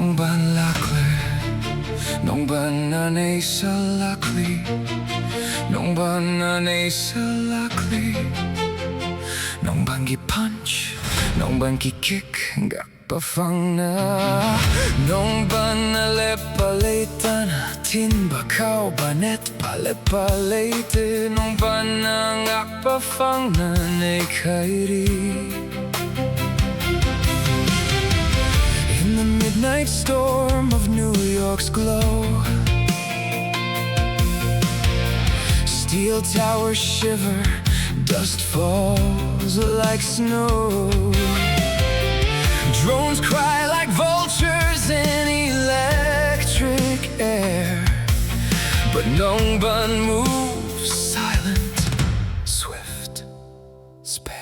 Nongban Lakle, Nongban Lakle, Nongban Lakle, Nongban ki punch, Nongban ki kick, gak pafang na. Nongban lepalitan, tin bakau banet palepalete. Nongban gak pafang na ne kairi. In the midnight storm of New York's glow, steel towers shiver, dust falls like snow. Drones cry like vultures in electric air, but Nongban moves silent, swift, spare.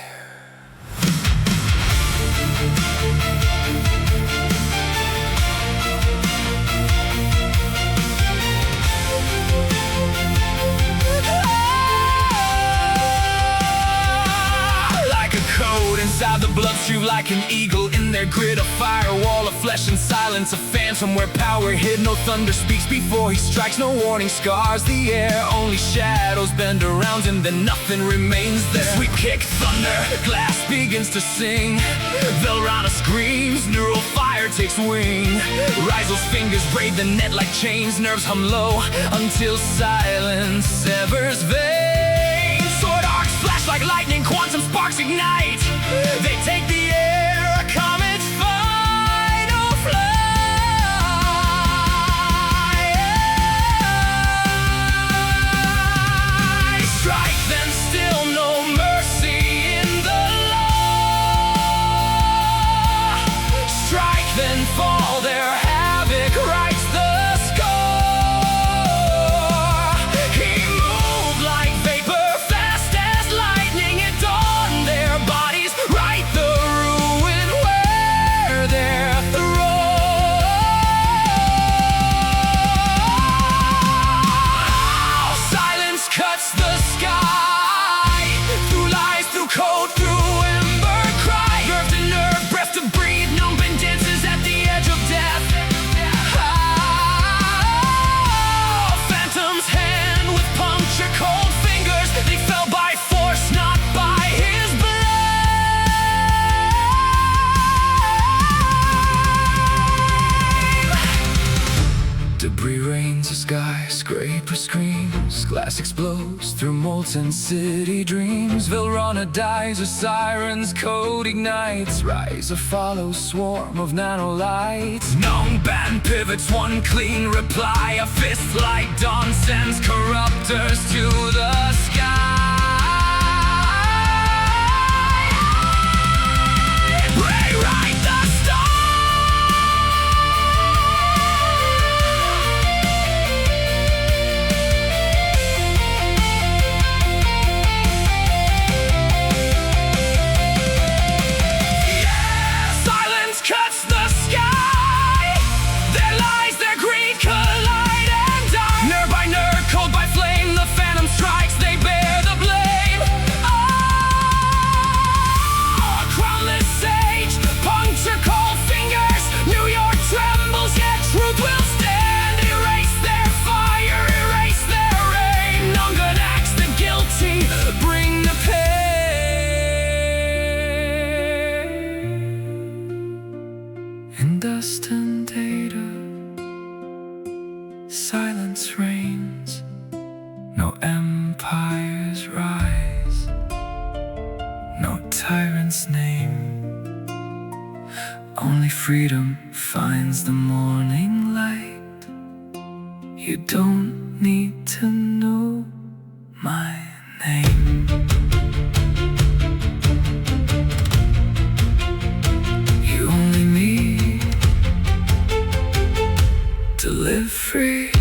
Inside the bloodstream like an eagle in their grid, a firewall of flesh and silence, a phantom where power hid. No thunder speaks before he strikes, no warning scars the air, only shadows bend around and then nothing remains there. Sweep kick thunder, glass begins to sing, Velrana screams, neural fire takes wing. Raizo's fingers braid the net like chains, nerves hum low until silence severs veins. Sword arcs flash like lightning, quantum sparks ignite. They take the air, a comet's final flight. Strike, then still no mercy in the law. Strike, then fall, their havoc writes the score. He moved like vapor, fast as lightning, it dawned their bodies. Code through ember cry, nerve to nerve, breath to breathe. Nongban dances at the edge of death. Phantom's hand with puncture cold fingers. They fell by force, not by his blade. Debris rains, a skyscraper screams, glass explodes through molten city dreams. Velrana dies, a siren's code ignites. Raizo follows swarm of nanolights. Nongban pivots, one clean reply. A fist like dawn sends corruptors to the sky. Rewrite the stars. In dust and data, silence reigns. No empires rise, no tyrant's name. Only freedom finds the morning light. You don't need to know my name. You only need to live free.